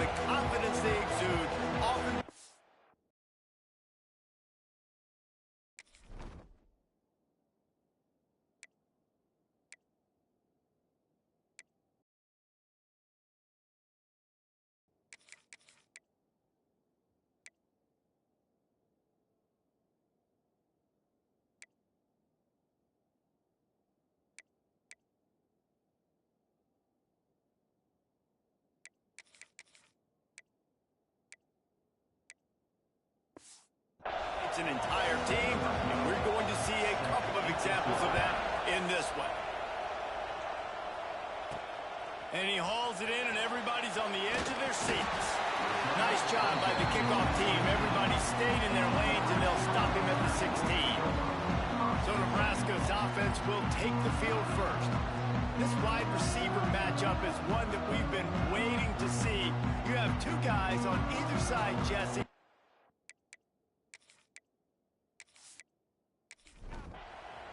the confidence they exude often... It's an entire team, and we're going to see a couple of examples of that in this one. And he hauls it in, and everybody's on the edge of their seats. Nice job by the kickoff team. Everybody stayed in their lanes, and they'll stop him at the 16. So Nebraska's offense will take the field first. This wide receiver matchup is one that we've been waiting to see. You have two guys on either side, Jesse.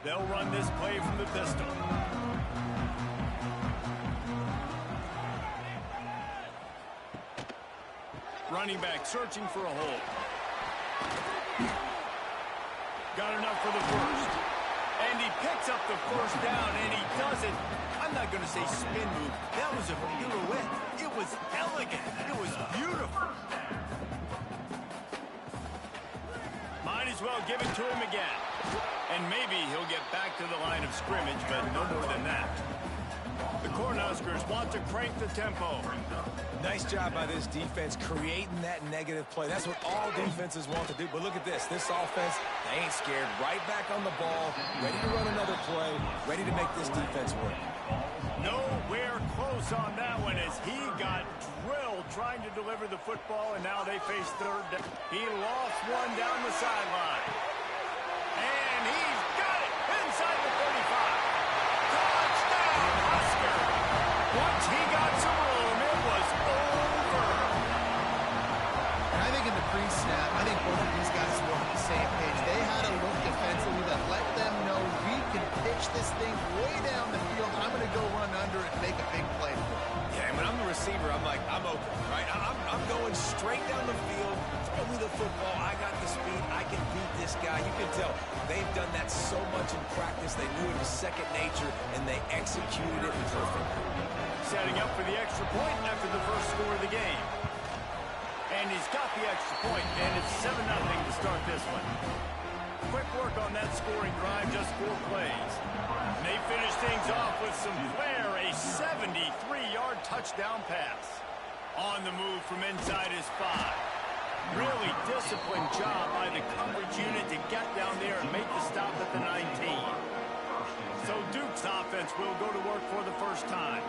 They'll run this play from the pistol. Running back searching for a hole. Got enough for the first. And he picks up the first down, and he does it. I'm not going to say spin move. That was a pirouette. It was elegant. It was beautiful. Might as well give it to him again. And maybe he'll get back to the line of scrimmage, but no more than that. The Cornhuskers want to crank the tempo. Nice job by this defense creating that negative play. That's what all defenses want to do. But look at this. This offense, they ain't scared. Right back on the ball, ready to run another play, ready to make this defense work. Nowhere close on that one as he got drilled trying to deliver the football, and now they face third down. He lost one down the sideline. And he's got it inside the 35. Touchdown, Husker. Once he got some room, it was over. And I think in the pre-snap, I think both of these guys were on the same page. They had a look defensively that let them know we can pitch this thing way down the field. I'm going to go run under and make a big play for it. Yeah, and when I'm the receiver, I'm like, I'm open, right? I'm going straight down the field. Throw me the football. I got the speed. I can beat this guy. You can tell they've done that so much in practice. They knew it was second nature, and they executed it perfectly. Setting up for the extra point after the first score of the game. And he's got the extra point, and it's 7-0 to start this one. Quick work on that scoring drive, just 4 plays. And they finish things off with some flair, a 73-yard touchdown pass. On the move from inside his 5. Really disciplined job by the coverage unit to get down there and make the stop at the 19. So Duke's offense will go to work for the first time.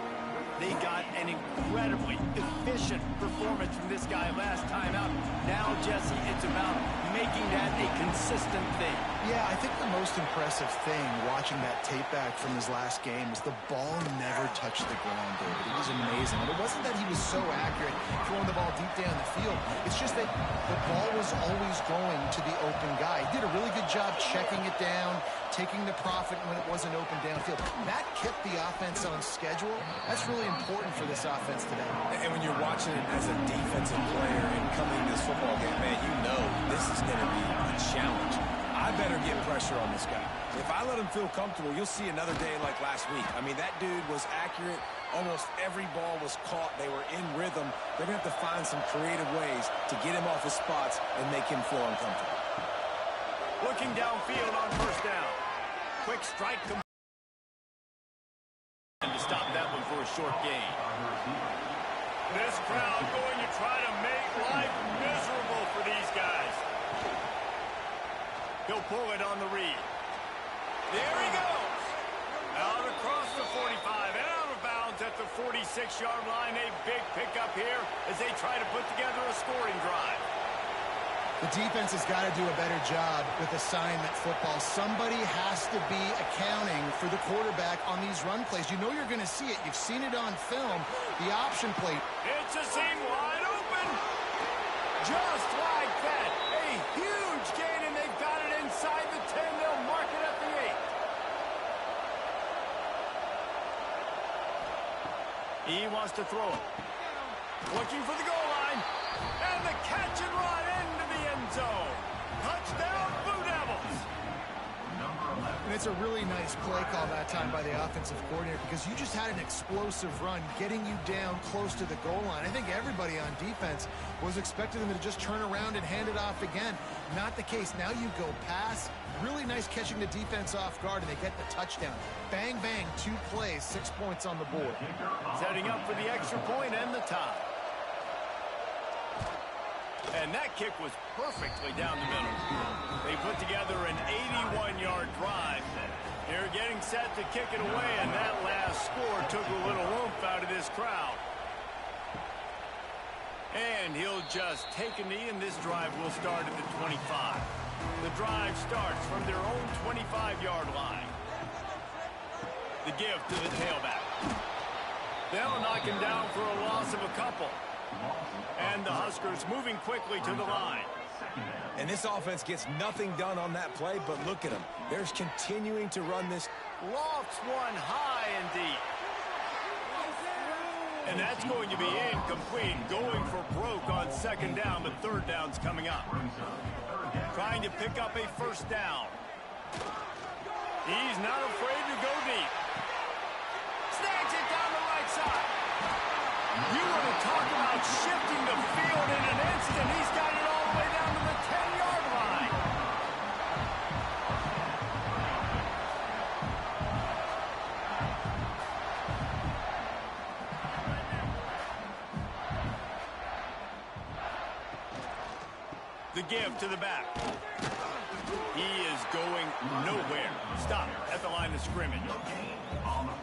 They got an incredibly efficient performance from this guy last time out. Now, Jesse, it's about making that a consistent thing. Yeah, I think the most impressive thing watching that tape back from his last game is the ball never touched the ground, David. It was amazing. And it wasn't that he was so accurate throwing the ball deep down the field. It's just that the ball was always going to the open guy. He did a really good job checking it down, taking the profit when it wasn't open downfield. That kept the offense on schedule. That's really important for this offense today. And when you're watching it as a defensive player and coming to this football game, man, you know this is going to be a challenge. I better get pressure on this guy. If I let him feel comfortable, you'll see another day like last week. I mean, that dude was accurate. Almost every ball was caught. They were in rhythm. They're going to have to find some creative ways to get him off his spots and make him feel uncomfortable. Looking downfield on first down. Quick strike to stop that one for a short gain. This crowd going to try to make life miserable for these guys. He'll pull it on the read. There he goes. Out across the 45 and out of bounds at the 46-yard line. A big pickup here as they try to put together a scoring drive. The defense has got to do a better job with assignment football. Somebody has to be accounting for the quarterback on these run plays. You know you're going to see it. You've seen it on film. The option play. It's a seam wide open. Just like that. A huge gain, and they've got it inside the 10. They'll mark it at the 8. He wants to throw it. Looking for the goal line. And the catch and run into the end zone. Touchdown, Blue Devils. And it's a really nice play call that time by the offensive coordinator because you just had an explosive run getting you down close to the goal line. I think everybody on defense was expecting them to just turn around and hand it off again. Not the case. Now you go pass. Really nice catching the defense off guard, and they get the touchdown. Bang, bang, 2 plays, 6 points on the board. Setting up for the extra point and the tie. And that kick was perfectly down the middle. They put together an 81-yard drive. They're getting set to kick it away, and that last score took a little oomph out of this crowd. And he'll just take a knee, and this drive will start at the 25. The drive starts from their own 25-yard line. The give to the tailback. They'll knock him down for a loss of a couple. And the Huskers moving quickly to the line. And this offense gets nothing done on that play, but look at them. They're continuing to run this. Lofts one high and deep. And that's going to be incomplete. Going for broke on second down, but third down's coming up. Trying to pick up a first down. He's not afraid to go deep. Snags it down the right side. You want to talk about shifting the field in an instant. He's got it all the way down to the 10-yard line. The give to the back. He is going nowhere. Stop at the line of scrimmage.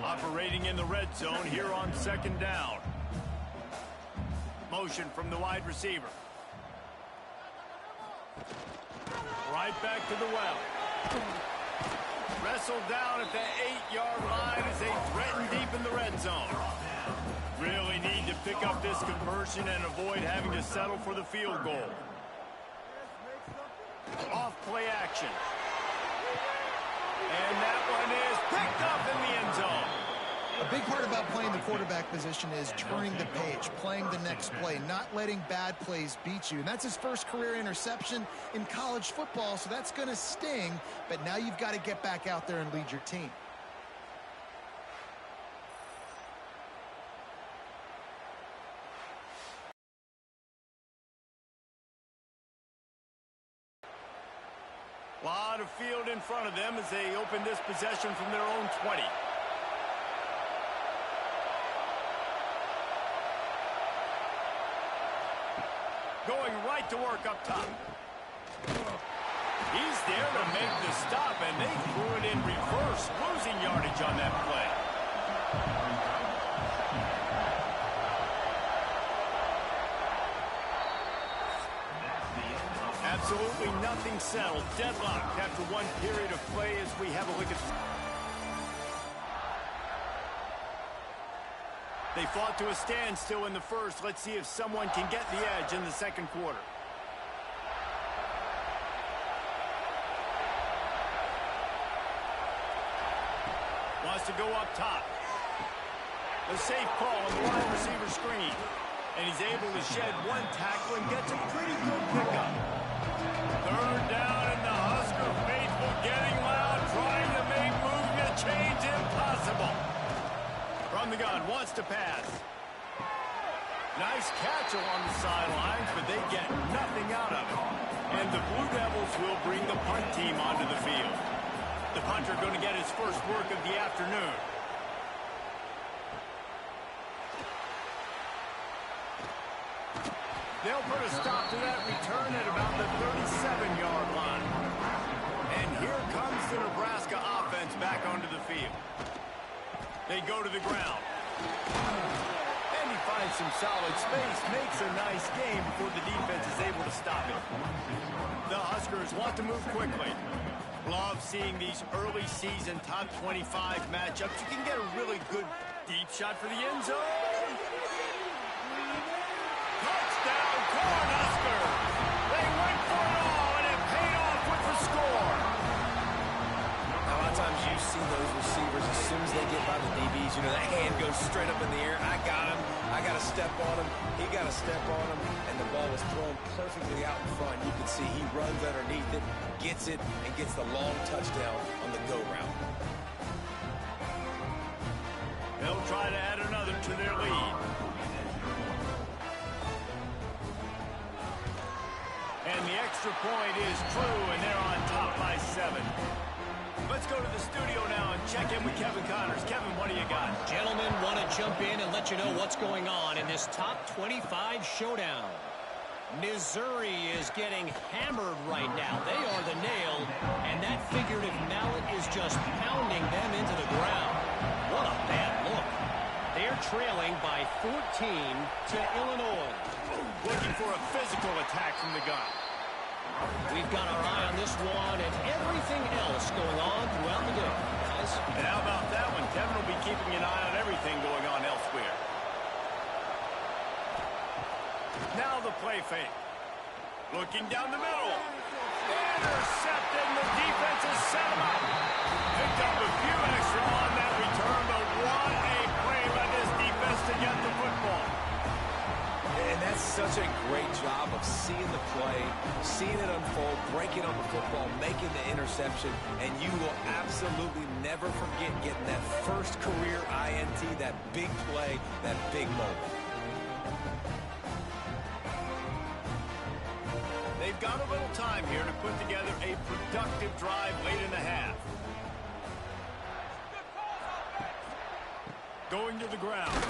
Operating in the red zone here on second down. Motion from the wide receiver. Right back to the well. Wrestled down at the 8-yard line as they threaten deep in the red zone. Really need to pick up this conversion and avoid having to settle for the field goal. Off play action. And that one is picked up in the end zone. A big part about playing the quarterback position is turning the page, playing the next play, not letting bad plays beat you. And that's his first career interception in college football, so that's going to sting. But now you've got to get back out there and lead your team. Lot of field in front of them as they open this possession from their own 20. Going right to work up top. He's there to make the stop, and they threw it in reverse, losing yardage on that play. Absolutely nothing settled. Deadlocked after one period of play as we have a look at... They fought to a standstill in the first. Let's see if someone can get the edge in the second quarter. Wants to go up top. A safe call on the wide receiver screen. And he's able to shed one tackle and gets a pretty good pickup. Third down, and the Husker faithful getting loud, trying to make moving the chains impossible. From the gun, wants to pass. Nice catch along the sidelines, but they get nothing out of it. And the Blue Devils will bring the punt team onto the field. The punter going to get his first work of the afternoon. They'll put a stop to that return at about the 37-yard line. And here comes the Nebraska offense back onto the field. They go to the ground. And he finds some solid space, makes a nice game before the defense is able to stop it. The Huskers want to move quickly. Love seeing these early season top 25 matchups. You can get a really good deep shot for the end zone. Touchdown, Cornhuskers! They went for it all, and it paid off with the score. A lot of times you see watching those receivers, as soon as they get by the DBs, you know, that hand goes straight up in the air. I got him. I got to step on him. He got to step on him. And the ball was thrown perfectly out in front. You can see he runs underneath it, gets it, and gets the long touchdown on the go route. They'll try to add another to their lead. And the extra point is true, and they're on top by 7. Let's go to the studio now and check in with Kevin Connors. Kevin, what do you got? Gentlemen, want to jump in and let you know what's going on in this top 25 showdown. Missouri is getting hammered right now. They are the nail, and that figurative mallet is just pounding them into the ground. What a bad look. They're trailing by 14 to Illinois. Looking for a physical attack from the gun. We've got our eye on this one and everything else going on throughout the day, guys. And how about that one? Kevin will be keeping an eye on everything going on elsewhere. Now the play fake. Looking down the middle. Intercepted. The defense has set him up. Picked up a few extra on that return, but what a play by this defense to get the football. And that's such a great job of seeing the play, seeing it unfold, breaking on the football, making the interception, and you will absolutely never forget getting that first career INT, that big play, that big moment. They've got a little time here to put together a productive drive late in the half. Going to the ground.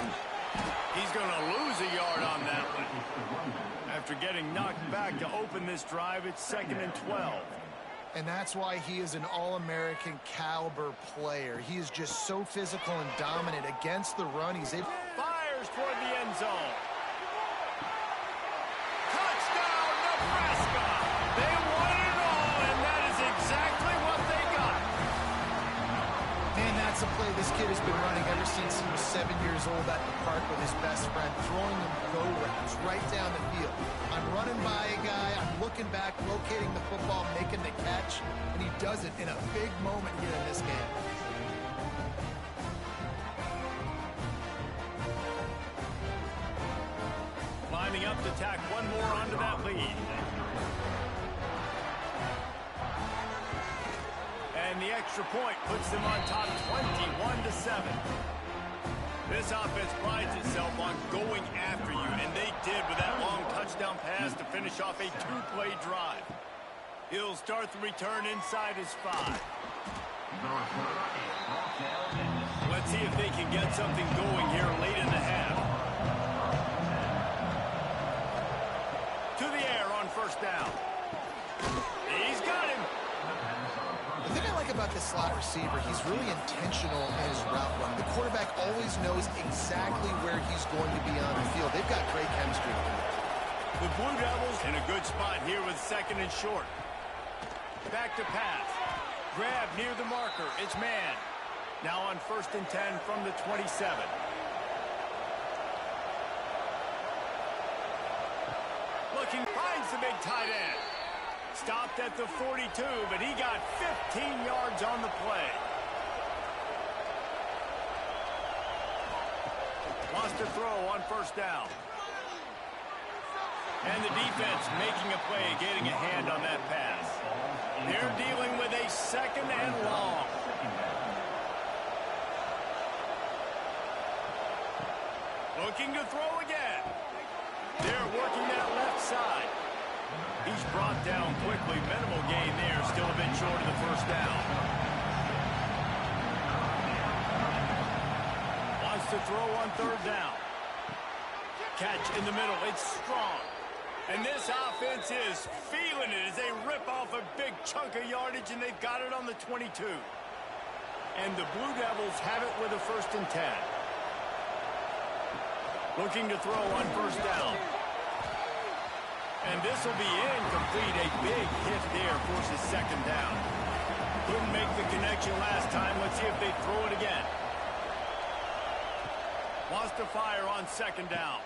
He's going to lose a yard on that one. After getting knocked back to open this drive, it's 2nd and 12. And that's why he is an All-American caliber player. He is just so physical and dominant against the run. He's able... Fires toward the end zone. Touchdown, Nebraska! They won it all, and that is exactly what they got. Man, that's a play this kid has been running ever since he was 7 years old at the park with his best friend, throwing him go routes right down the field. I'm running by a guy, I'm looking back, locating the football, making the catch, and he does it in a big moment here in this game. Lining up to tack one more onto that lead. And the extra point puts them on top 21-7. This offense prides itself on going after you, and they did with that long touchdown pass to finish off a 2-play drive. He'll start the return inside his 5. Let's see if they can get something going here late in the half. To the air on first down. He's got him. The thing I like about this slot receiver, he's really intentional in his route run. The quarterback always knows exactly where he's going to be on the field. They've got great chemistry. The Blue Devils in a good spot here with 2nd and short. Back to pass. Grab near the marker. It's man. Now on 1st and 10 from the 27. Looking, finds the big tight end. Stopped at the 42, but he got 15 yards on the play. Wants to throw on first down. And the defense making a play, getting a hand on that pass. They're dealing with a 2nd and long. Looking to throw again. They're working that left side. He's brought down quickly. Minimal gain there. Still a bit short of the first down. Wants to throw on 3rd down. Catch in the middle. It's strong. And this offense is feeling it as they rip off a big chunk of yardage, and they've got it on the 22. And the Blue Devils have it with a 1st and 10. Looking to throw on first down. And this will be incomplete. A big hit there forces 2nd down. Couldn't make the connection last time. Let's see if they throw it again. Wants to fire on 2nd down.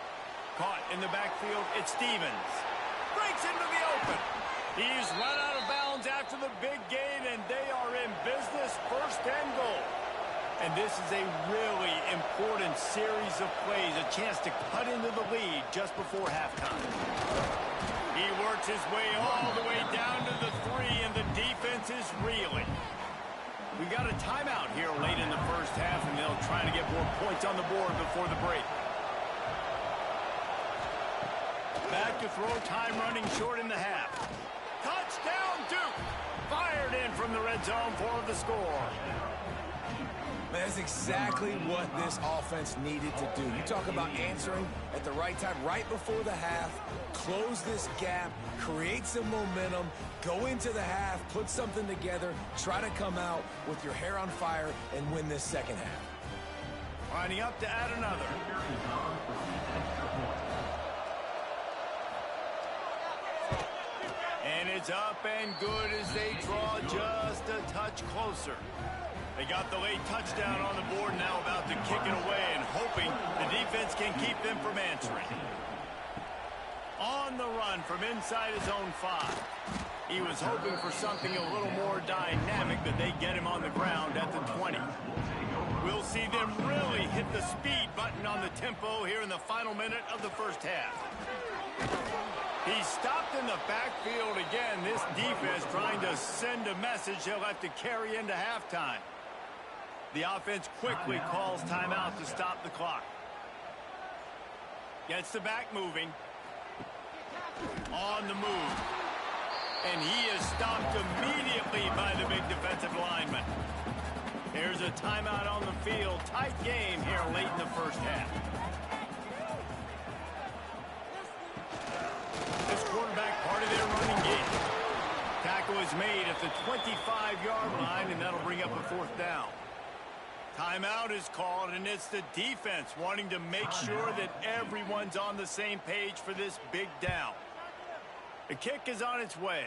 Caught in the backfield. It's Stevens. Breaks into the open. He's run out of bounds downs after the big gain, and they are in business, first and goal. And this is a really important series of plays, a chance to cut into the lead just before halftime. He works his way all the way down to the 3, and the defense is reeling. We got a timeout here late in the first half, and they'll try to get more points on the board before the break. Back to throw, time running short in the half. Touchdown, Duke! Fired in from the red zone for the score. That's exactly what this offense needed to do. You talk about answering at the right time, right before the half, close this gap, create some momentum, go into the half, put something together, try to come out with your hair on fire and win this second half. Lining up to add another. And it's up and good as they draw just a touch closer. They got the late touchdown on the board, now about to kick it away and hoping the defense can keep them from answering. On the run from inside his own 5. He was hoping for something a little more dynamic, but they get him on the ground at the 20. We'll see them really hit the speed button on the tempo here in the final minute of the first half. He's stopped in the backfield again. This defense trying to send a message they'll have to carry into halftime. The offense quickly calls timeout to stop the clock. Gets the back moving. On the move. And he is stopped immediately by the big defensive lineman. There's a timeout on the field. Tight game here late in the first half. This quarterback part of their running game. Tackle is made at the 25-yard line, and that'll bring up a 4th down. Timeout is called, and it's the defense wanting to make sure that everyone's on the same page for this big down. The kick is on its way.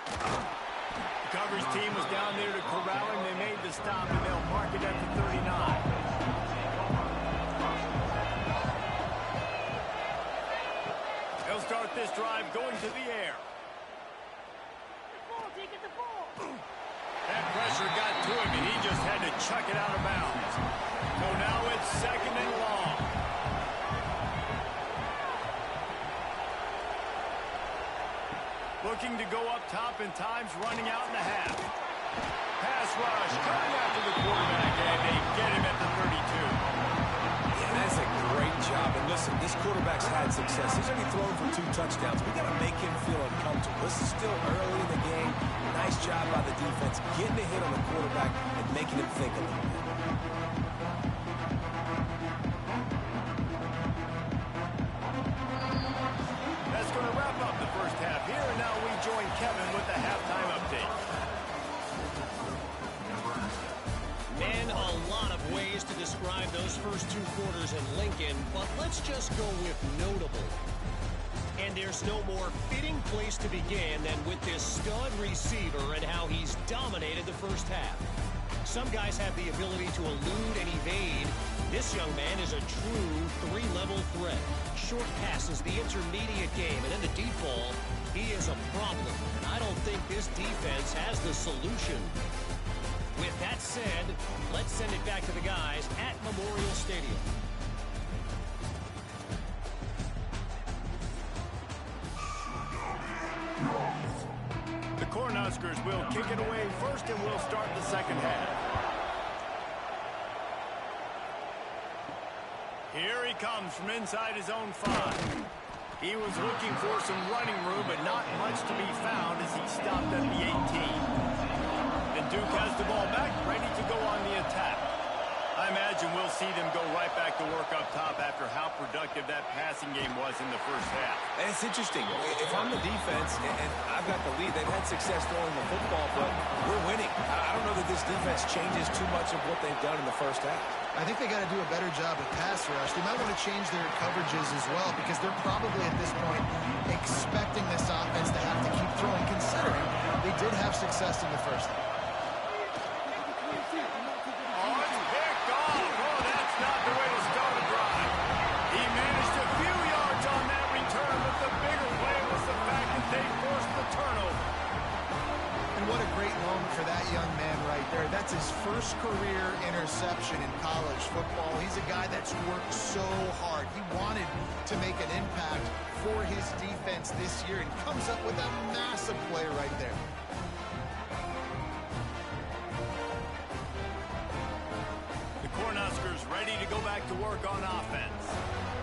The coverage team was down there to corral him. They made the stop, and they'll mark it at the 39. They'll start this drive going to the air. That pressure got to him, and he just had to chuck it out of bounds. So now it's 2nd and long. Looking to go up top, and time's running out in the half. Pass rush coming after the quarterback, and they get him at the 32. Yeah, that's a great job. And listen, this quarterback's had success. He's already thrown for 2 touchdowns. We got to make him feel uncomfortable. This is still early in the game. Nice job by the defense, getting a hit on the quarterback and making him think a little bit. That's going to wrap up the first half here, and now we join Kevin with the halftime update. Man, a lot of ways to describe those first 2 quarters in Lincoln, but let's just go with notable. And there's no more fitting place to begin than with this stud receiver and how he's dominated the first half. Some guys have the ability to elude and evade. This young man is a true 3-level threat. Short passes, the intermediate game, and in the deep ball, he is a problem. And I don't think this defense has the solution. With that said, let's send it back to the guys at Memorial Stadium. The Cornhuskers will kick it away first, and we'll start the second half. Here he comes from inside his own 5. He was looking for some running room, but not much to be found as he stopped at the 18. And Duke has the ball back, ready to go on the attack. I imagine we'll see them go right back to work up top after how productive that passing game was in the first half. And it's interesting. If I'm the defense and I've got the lead, they've had success throwing the football, but we're winning. I don't know that this defense changes too much of what they've done in the first half. I think they got to do a better job with pass rush. They might want to change their coverages as well, because they're probably at this point expecting this offense to have to keep throwing, considering they did have success in the first half. He managed a few yards on that return, but the bigger play was the first career interception in college football. He's a guy that's worked so hard. He wanted to make an impact for his defense this year and comes up with a massive play right there. The Cornhuskers ready to go back to work on offense.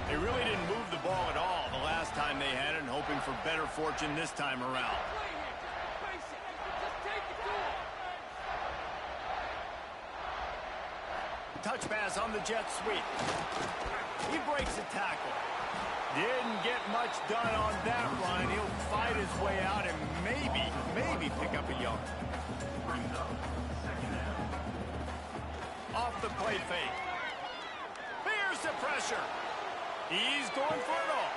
They really didn't move the ball at all the last time they had it, and hoping for better fortune this time around. Touch pass on the jet sweep. He breaks a tackle. Didn't get much done on that run. He'll fight his way out and maybe pick up a yard. Off the play fake. Here's the pressure. He's going for it all.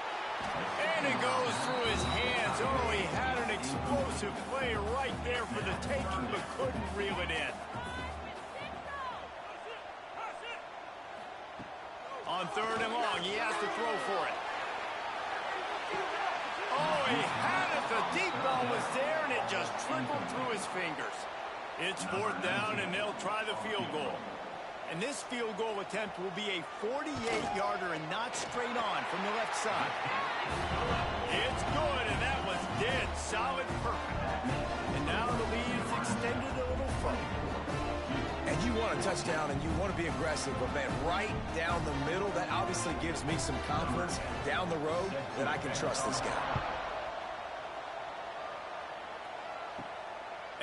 And it goes through his hands. Oh, he had an explosive play right there for the taking, but couldn't reel it in. On 3rd and long, he has to throw for it. Oh, he had it. The deep ball was there, and it just trickled through his fingers. It's 4th down, and they'll try the field goal. And this field goal attempt will be a 48-yarder and not straight on from the left side. It's good, and that was dead solid perfect. And now the lead is extended a little further. And you want a touchdown and you want to be aggressive, but man, right down the middle, that obviously gives me some confidence down the road that I can trust this guy.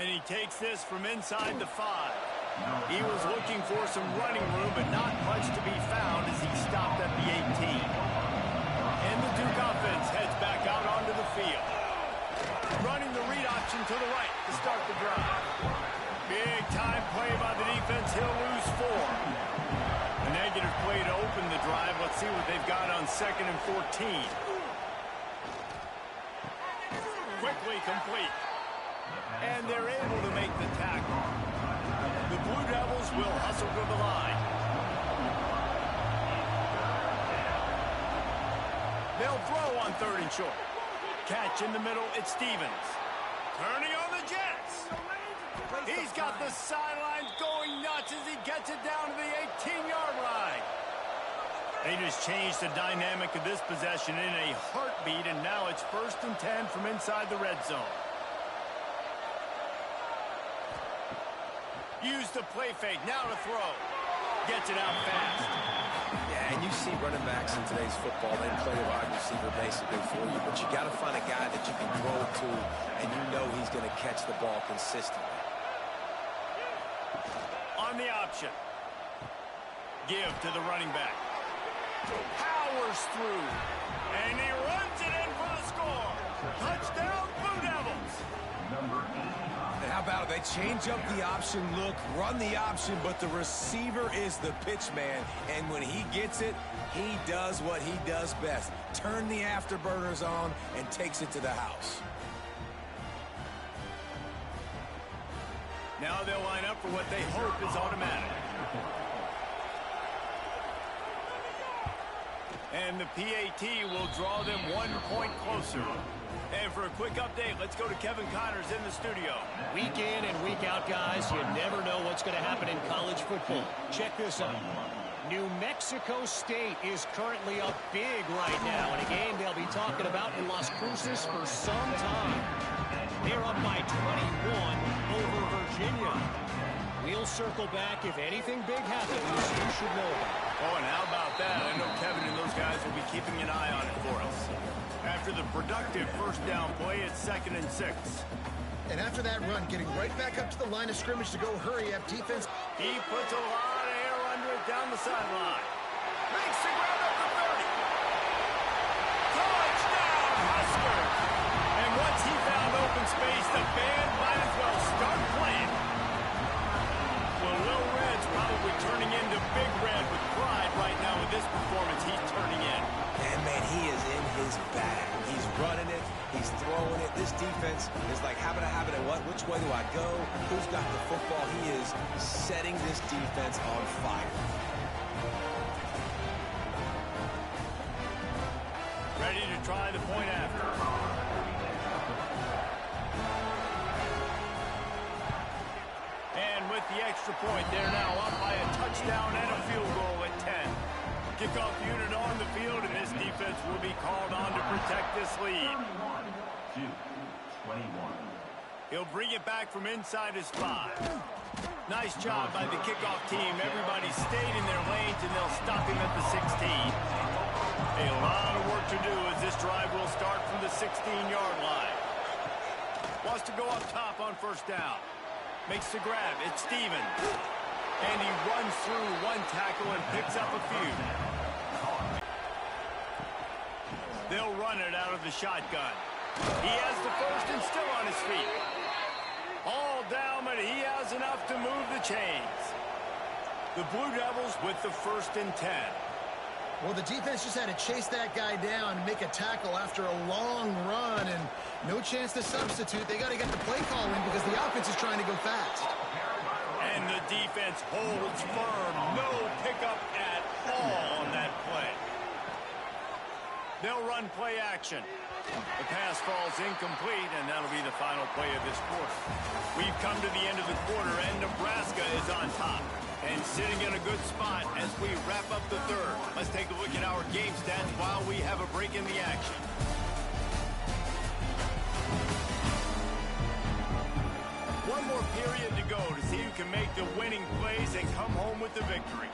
And he takes this from inside the 5. He was looking for some running room, but not much to be found as he stopped at the 18. And the Duke offense heads back out onto the field. Running the read option to the right to start the drive. Big time play by the defense. He'll lose 4. A negative play to open the drive. Let's see what they've got on 2nd and 14. Quickly complete. And they're able to make the tackle. The Blue Devils will hustle to the line. They'll throw on 3rd and short. Catch in the middle, it's Stevens. Turning on the Jets. He's got the sidelines going nuts as he gets it down to the 18-yard line. They just changed the dynamic of this possession in a heartbeat, and now it's 1st and 10 from inside the red zone. Use the play fake, now to throw. Gets it out fast. Yeah, and you see running backs in today's football, they play a wide receiver basically for you, but you got to find a guy that you can throw it to, and you know he's going to catch the ball consistently. On the option. Give to the running back. Powers through. And he runs it in for the score. Touchdown, Blue Devils. And how about it? They change up the option look, run the option, but the receiver is the pitch man. And when he gets it, he does what he does best. Turn the afterburners on and takes it to the house. Now they'll line up for what they hope is automatic. And the PAT will draw them 1 point closer. And for a quick update, let's go to Kevin Connors in the studio. Week in and week out, guys, you never know what's going to happen in college football. Check this out. New Mexico State is currently up big right now in a game they'll be talking about in Las Cruces for some time. They're up by 21 over Virginia. We'll circle back if anything big happens you should know about. Oh, and how about that? I know Kevin and those guys will be keeping an eye on it for us. After the productive 1st down play, it's 2nd and 6. And after that run, getting right back up to the line of scrimmage to go hurry up defense. He puts a lot of air under it down the sideline. Makes the ground up to 30. Touchdown, Huskers! And once he found open space, the band might as well start playing. Well, Will Red's probably turning into Big Red with pride right now with this performance he's turning in. And, man, he is in his bag. He's running it. He's throwing it. This defense is like, habit, what? Which way do I go? Who's got the football? He is setting this defense on fire. Ready to try the point after. And with the extra point, they're now up by a touchdown and a field goal at 10. Kickoff unit on the field, and this defense will be called on to protect this lead. 21. He'll bring it back from inside his 5. Nice job by the kickoff team. Everybody stayed in their lanes, and they'll stop him at the 16. A lot of work to do as this drive will start from the 16-yard line. Wants to go up top on first down. Makes the grab. It's Stevens. And he runs through one tackle and picks up a few. They'll run it out of the shotgun. He has the first and still on his feet. All down, but he has enough to move the chains. The Blue Devils with the 1st and 10. Well, the defense just had to chase that guy down and make a tackle after a long run, and no chance to substitute. They got to get the play call in because the offense is trying to go fast. And the defense holds firm. No pickup at all on that play. They'll run play action. The pass falls incomplete, and that'll be the final play of this quarter. We've come to the end of the quarter, and Nebraska is on top and sitting in a good spot as we wrap up the 3rd. Let's take a look at our game stats while we have a break in the action. One more period to go to see who can make the winning plays and come home with the victory.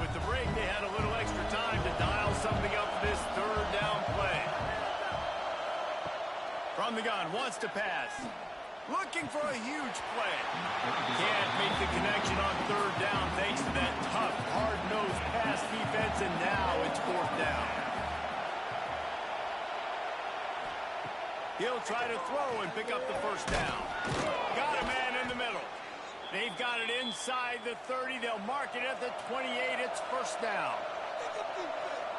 With the break, they had a little extra time to dial something up for this 3rd down play. From the gun, wants to pass. Looking for a huge play. Can't make the connection on 3rd down thanks to that tough, hard-nosed pass defense, and now it's 4th down. He'll try to throw and pick up the 1st down. Got a man in the middle. They've got it inside the 30. They'll mark it at the 28. It's 1st down.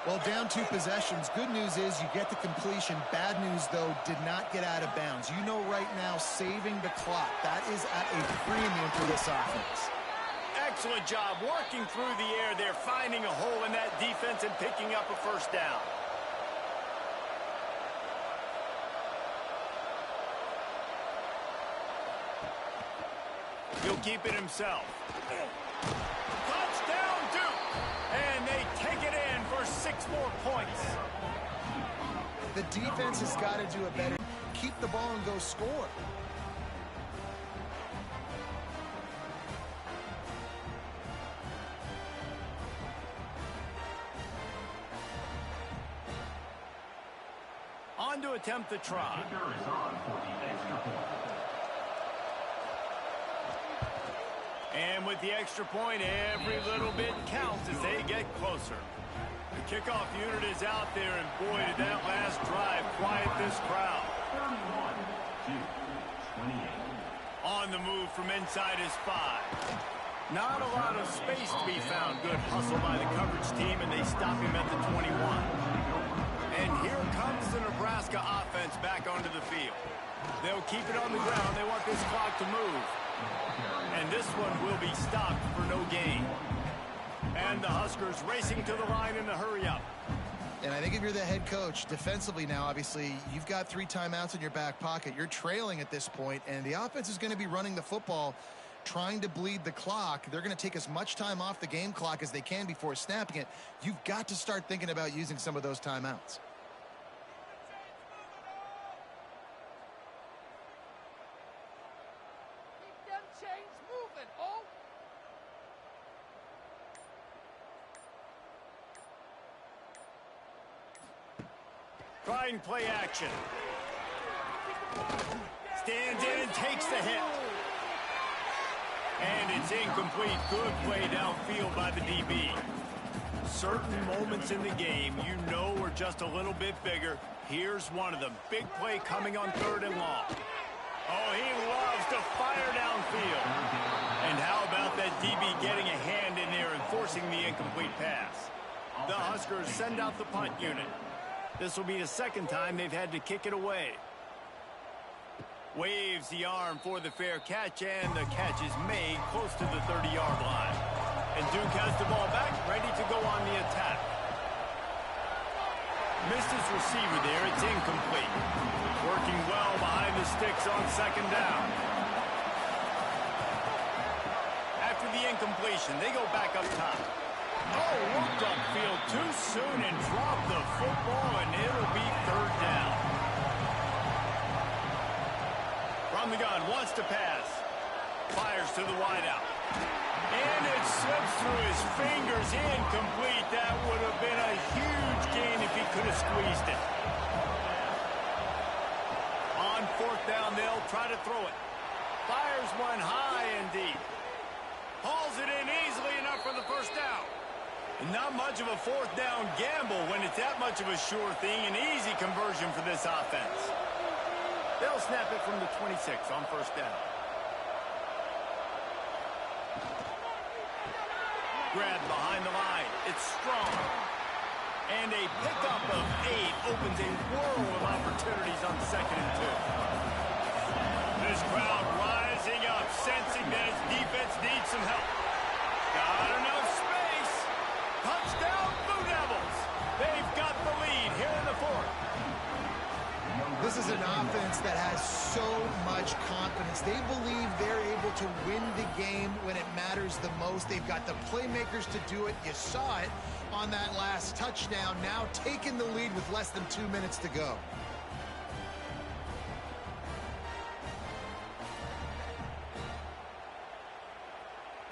Well, down 2 possessions. Good news is you get the completion. Bad news, though, did not get out of bounds. You know right now, saving the clock. That is at a premium for this offense. Excellent job working through the air. They're finding a hole in that defense and picking up a 1st down. He'll keep it himself. Touchdown, Duke! And they take it in for 6 more points. The defense has got to do it better. Keep the ball and go score. On to attempt the try. And with the extra point, every little bit counts as they get closer. The kickoff unit is out there, and boy, did that last drive quiet this crowd. 31-28. On the move from inside his 5. Not a lot of space to be found. Good hustle by the coverage team, and they stop him at the 21. And here comes the Nebraska offense back onto the field. They'll keep it on the ground. They want this clock to move. And this one will be stopped for no gain. And the Huskers racing to the line in a hurry-up. And I think if you're the head coach, defensively now, obviously, you've got 3 timeouts in your back pocket. You're trailing at this point, and the offense is going to be running the football, trying to bleed the clock. They're going to take as much time off the game clock as they can before snapping it. You've got to start thinking about using some of those timeouts. Trying play action. Stands in and takes the hit. And it's incomplete. Good play downfield by the DB. Certain moments in the game you know are just a little bit bigger. Here's one of them. Big play coming on 3rd and long. Oh, he loves to fire downfield. And how about that DB getting a hand in there and forcing the incomplete pass? The Huskers send out the punt unit. This will be the 2nd time they've had to kick it away. Waves the arm for the fair catch, and the catch is made close to the 30-yard line. And Duke has the ball back, ready to go on the attack. Missed his receiver there. It's incomplete. Working well behind the sticks on 2nd down. the incompletion. They go back up top. Oh, looked upfield too soon and dropped the football, and it'll be third down. From the gun, wants to pass. Fires to the wideout. And it slips through his fingers, incomplete. That would have been a huge gain if he could have squeezed it. On fourth down, they'll try to throw it. Fires one high and deep. Hauls it in easily enough for the first down. Not much of a fourth down gamble when it's that much of a sure thing. An easy conversion for this offense. They'll snap it from the 26 on first down. Grab behind the line. It's strong. And a pickup of 8 opens a world of opportunities on second and 2. This crowd rising up, sensing that its defense needs some help. Got enough space. Touchdown, Blue Devils. They've got the lead here in the fourth. This is an offense that has so much confidence. They believe they're able to win the game when it matters the most. They've got the playmakers to do it. You saw it on that last touchdown. Now taking the lead with less than 2 minutes to go.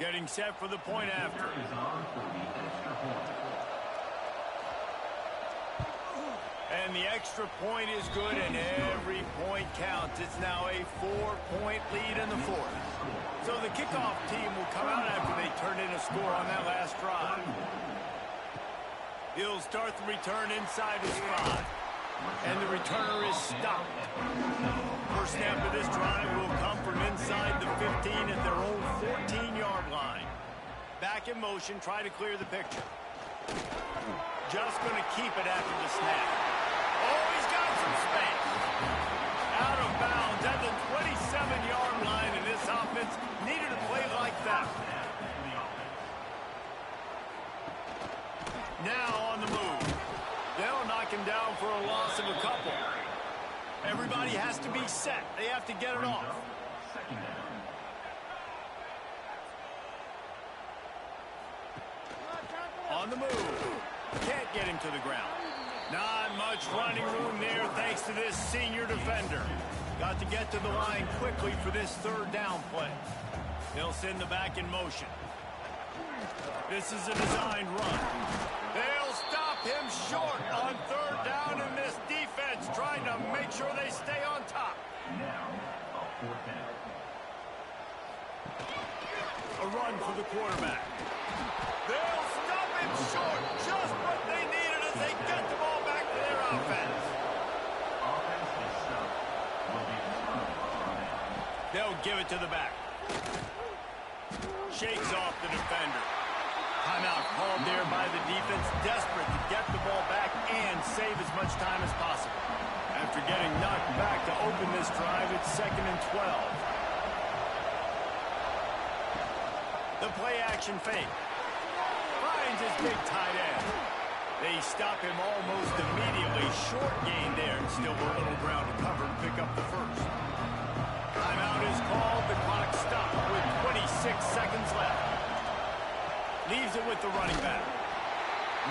Getting set for the point after. And the extra point is good, and every point counts. It's now a 4-point lead in the fourth. So the kickoff team will come out after they turn in a score on that last drive. He'll start the return inside his 5. And the returner is stopped. First snap of this drive will come from inside the 15 at their own 14-yard line. Back in motion, try to clear the picture. Just going to keep it after the snap. Oh, he's got some space. Out of bounds at the 27-yard line, and this offense needed a play like that. Now on the move. They'll knock him down for a loss of a couple. Everybody has to be set. They have to get it off. On the move. Can't get him to the ground. Not much running room there thanks to this senior defender. Got to get to the line quickly for this third down play. They'll send the back in motion. This is a designed run. They'll stop him short on third down, and this defense trying to make sure they stay on top. A run for the quarterback. They'll stop him short. Just what they needed as they get the ball back to their offense. They'll give it to the back. Shakes off the defender. Timeout called there by the defense, desperate to get the ball back and save as much time as possible. After getting knocked back to open this drive, it's 2nd and 12. The play-action fake. Finds his big tight end. They stop him almost immediately. Short gain there, and still a little ground to cover to pick up the first. Timeout is called. The clock stopped with 26 seconds left. Leaves it with the running back.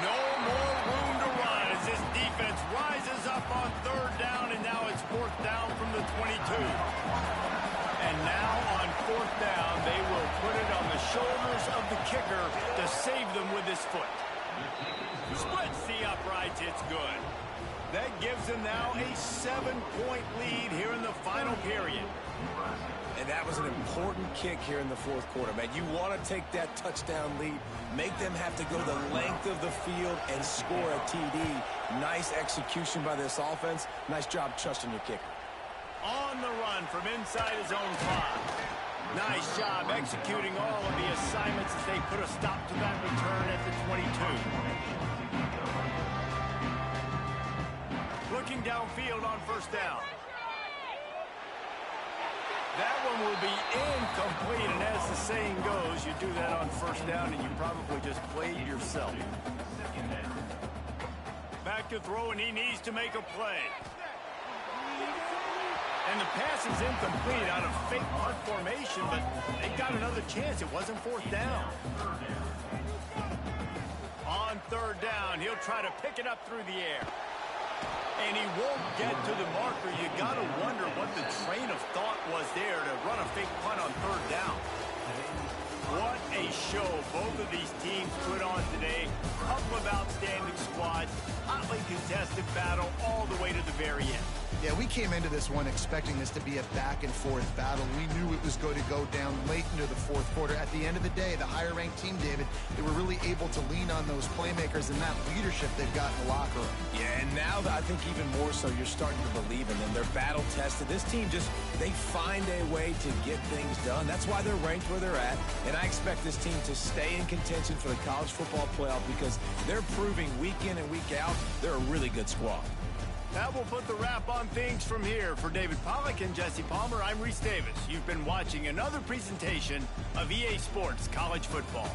No more room to run as this defense rises up on third down, and now it's fourth down from the 22. And now on fourth down, they will put it on the shoulders of the kicker to save them with his foot. Splits the uprights, it's good. That gives them now a 7-point lead here in the final period. And that was an important kick here in the fourth quarter, man. You want to take that touchdown lead, make them have to go the length of the field and score a TD. Nice execution by this offense. Nice job trusting your kicker. On the run from inside his own 5. Nice job executing all of the assignments as they put a stop to that return at the 22. Looking downfield on first down. That one will be incomplete, and as the saying goes, you do that on first down and you probably just played yourself. Back to throw, and he needs to make a play. And the pass is incomplete out of fake punt formation, but they got another chance. It wasn't fourth down. On third down, he'll try to pick it up through the air. And he won't get to the marker. You got to wonder what the train of thought was there to run a fake punt on third down. What a show both of these teams put on today. Couple of outstanding squads, hotly contested battle all the way to the very end. Yeah, we came into this one expecting this to be a back-and-forth battle. We knew it was going to go down late into the fourth quarter. At the end of the day, the higher-ranked team, David, they were really able to lean on those playmakers and that leadership they've got in the locker room. Yeah, and now I think even more so, you're starting to believe in them. They're battle-tested. This team they find a way to get things done. That's why they're ranked where they're at, and I expect this team to stay in contention for the college football playoff because they're proving week in and week out they're a really good squad. That will put the wrap on things from here. For David Pollack and Jesse Palmer, I'm Reese Davis. You've been watching another presentation of EA Sports College Football.